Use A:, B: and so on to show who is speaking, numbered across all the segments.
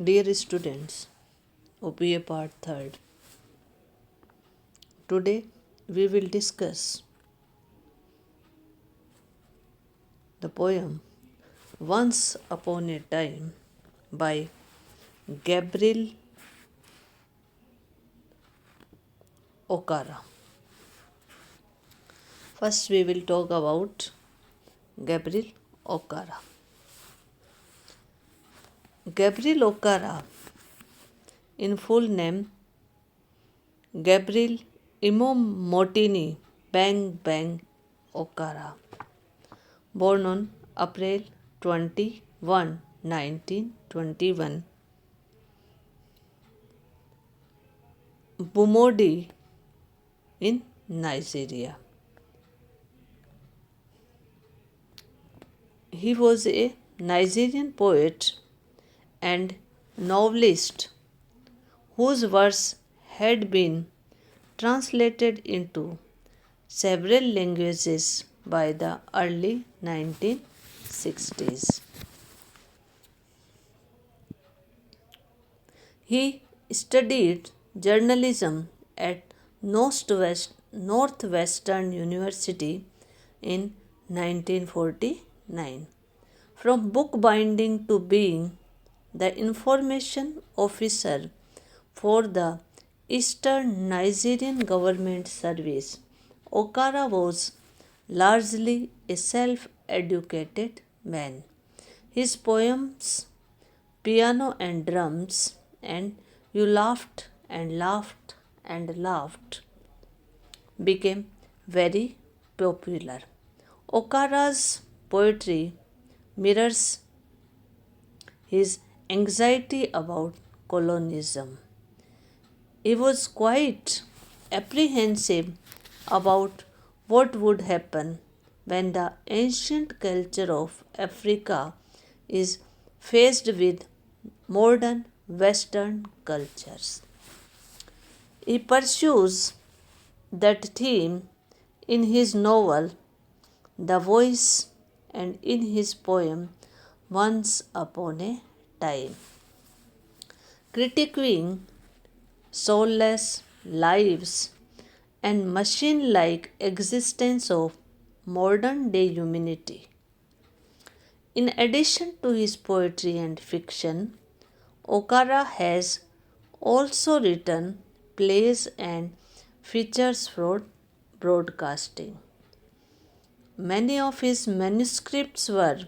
A: Dear students, OPA Part 3rd. Today we will discuss the poem Once Upon a Time by Gabriel Okara. First we will talk about Gabriel Okara. Gabriel Okara, in full name Gabriel Imomotini Bang Bang Okara, born on April 21, 1921, Bumodi in Nigeria. He was a Nigerian poet and novelist whose verse had been translated into several languages by the early 1960s. He studied journalism at Northwestern University in 1949. From bookbinding to being the information officer for the Eastern Nigerian Government Service, Okara was largely a self educated man. His poems, Piano and Drums, and You Laughed and Laughed and Laughed became very popular. Okara's poetry mirrors his anxiety about colonialism. He was quite apprehensive about what would happen when the ancient culture of Africa is faced with modern Western cultures. He pursues that theme in his novel The Voice and in his poem Once Upon a Time, critiquing soulless lives and machine like existence of modern day humanity. In addition to his poetry and fiction, Okara has also written plays and features for broadcasting. Many of his manuscripts were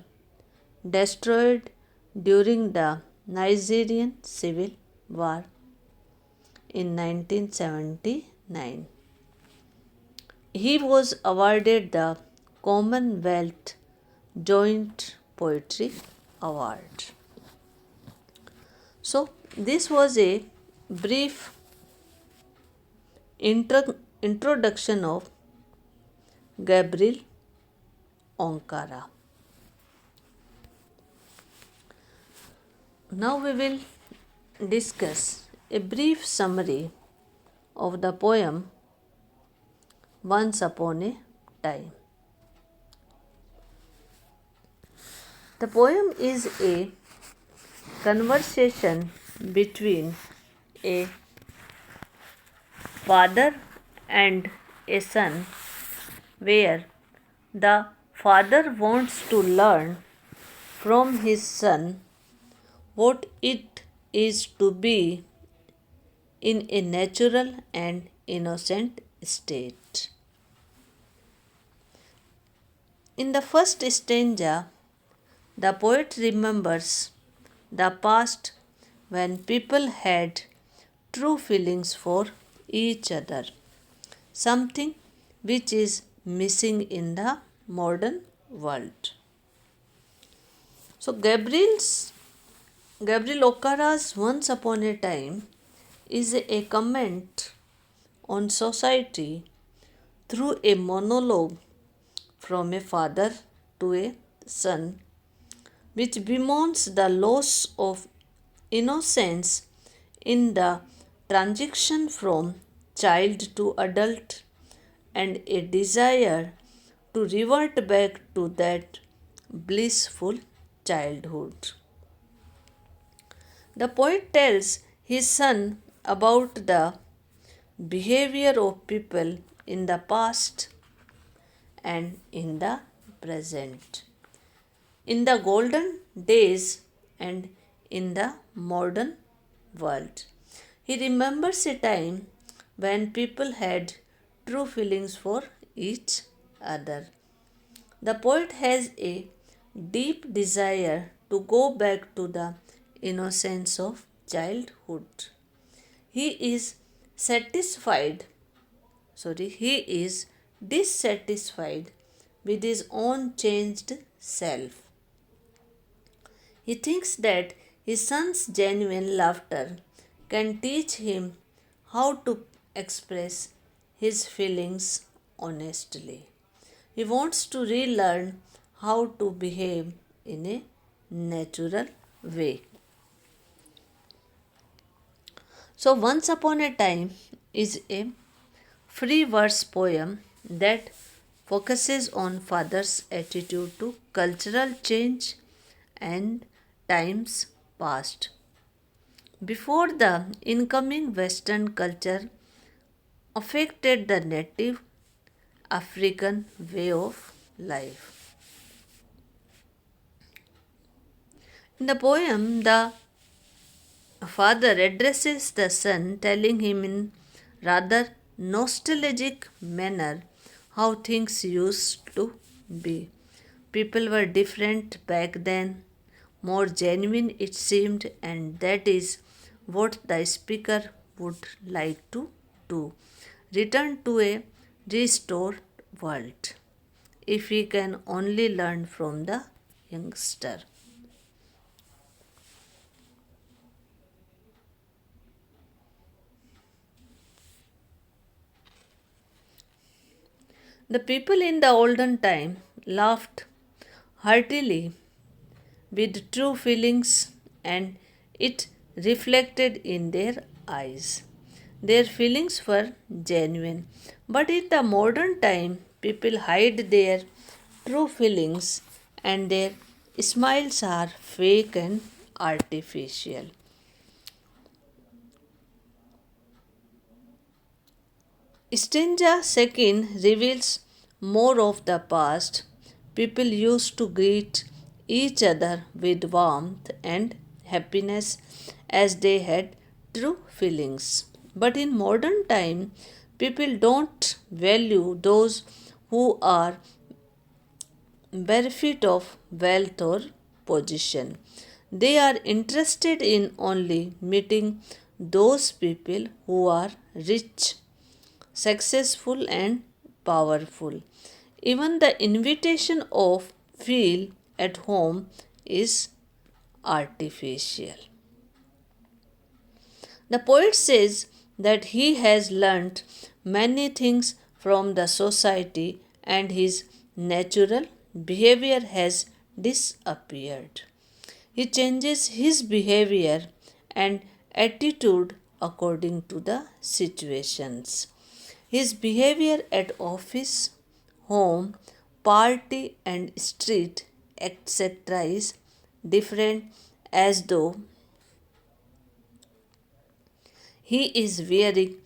A: destroyed during the Nigerian Civil War in 1979. He was awarded the Commonwealth Joint Poetry Award. So, this was a brief introduction of Gabriel Okara. Now we will discuss a brief summary of the poem Once Upon a Time. The poem is a conversation between a father and a son, where the father wants to learn from his son what it is to be in a natural and innocent state. In the first stanza, the poet remembers the past when people had true feelings for each other, something which is missing in the modern world. So, Gabriel Okara's Once Upon a Time is a comment on society through a monologue from a father to a son, which bemoans the loss of innocence in the transition from child to adult and a desire to revert back to that blissful childhood. The poet tells his son about the behavior of people in the past and in the present, in the golden days and in the modern world. He remembers a time when people had true feelings for each other. The poet has a deep desire to go back to the innocence of childhood. He is satisfied, he is dissatisfied with his own changed self. He thinks that his son's genuine laughter can teach him how to express his feelings honestly. He wants to relearn how to behave in a natural way. So, Once Upon a Time is a free verse poem that focuses on father's attitude to cultural change and times past. Before the incoming Western culture affected the native African way of life. In the poem, the father addresses the son, telling him in rather nostalgic manner how things used to be. People were different back then, more genuine it seemed, and that is what the speaker would like to do. Return to a restored world. If we can only learn from the youngster. The people in the olden time laughed heartily with true feelings and it reflected in their eyes. Their feelings were genuine. But in the modern time, people hide their true feelings and their smiles are fake and artificial. Stanza second reveals more of the past. People used to greet each other with warmth and happiness as they had true feelings. But in modern time, people don't value those who are bereft of wealth or position. They are interested in only meeting those people who are rich, successful, and powerful. Even the invitation of feel at home is artificial. The poet says that he has learnt many things from the society and his natural behavior has disappeared. He changes his behavior and attitude according to the situations. His behavior at office, home, party, and street, etc., is different as though he is wearing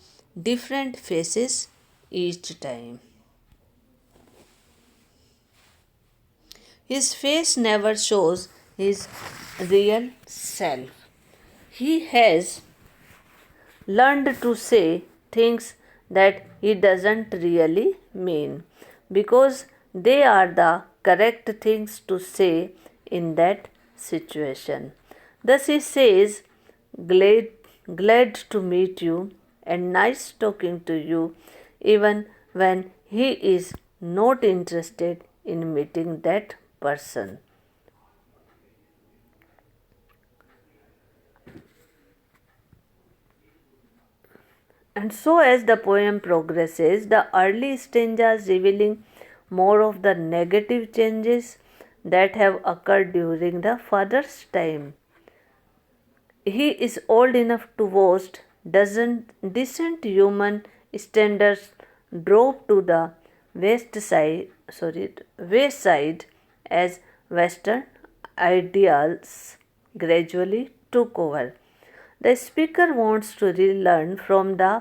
A: different faces each time. His face never shows his real self. He has learned to say things that he doesn't really mean because they are the correct things to say in that situation. Thus, he says, glad, glad to meet you and nice talking to you, even when he is not interested in meeting that person. And so, as the poem progresses, the early stanzas revealing more of the negative changes that have occurred during the father's time. He is old enough to boast, doesn't decent human standards drop to the wayside as Western ideals gradually took over. The speaker wants to relearn from the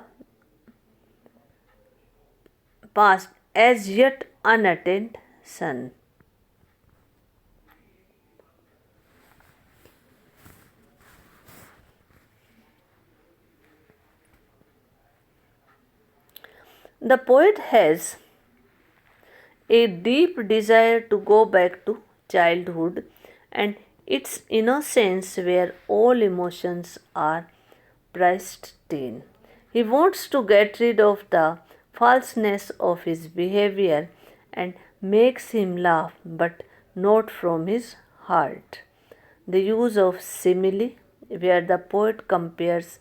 A: past as yet unattained sun. The poet has a deep desire to go back to childhood and its innocence where all emotions are pristine. He wants to get rid of the falseness of his behavior and makes him laugh, but not from his heart. The use of simile, where the poet compares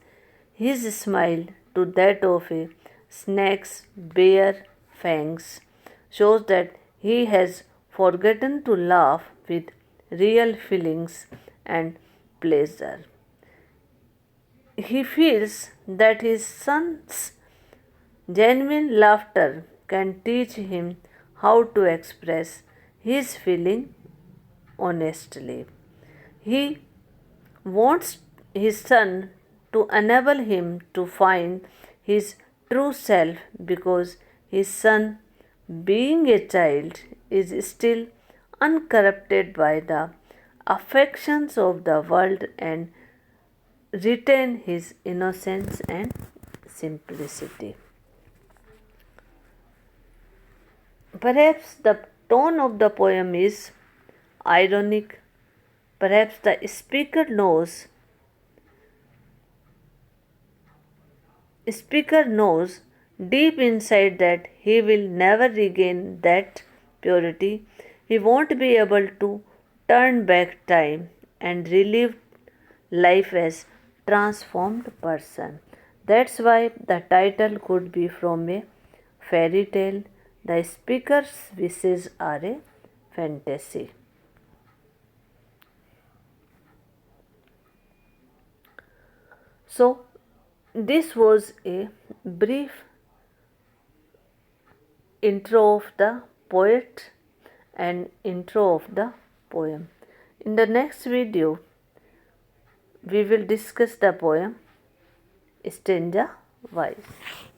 A: his smile to that of a snake's bare fangs, shows that he has forgotten to laugh with real feelings and pleasure. He feels that his son's genuine laughter can teach him how to express his feeling honestly. He wants his son to enable him to find his true self because his son, being a child, is still uncorrupted by the affections of the world and retain his innocence and simplicity. Perhaps the tone of the poem is ironic. Perhaps the speaker knows deep inside that he will never regain that purity. He won't be able to turn back time and relive life as transformed person. That's why the title could be from a fairy tale. The speaker's wishes are a fantasy. So, this was a brief intro of the poet and intro of the poem. In the next video, we will discuss the poem Stanza Wise.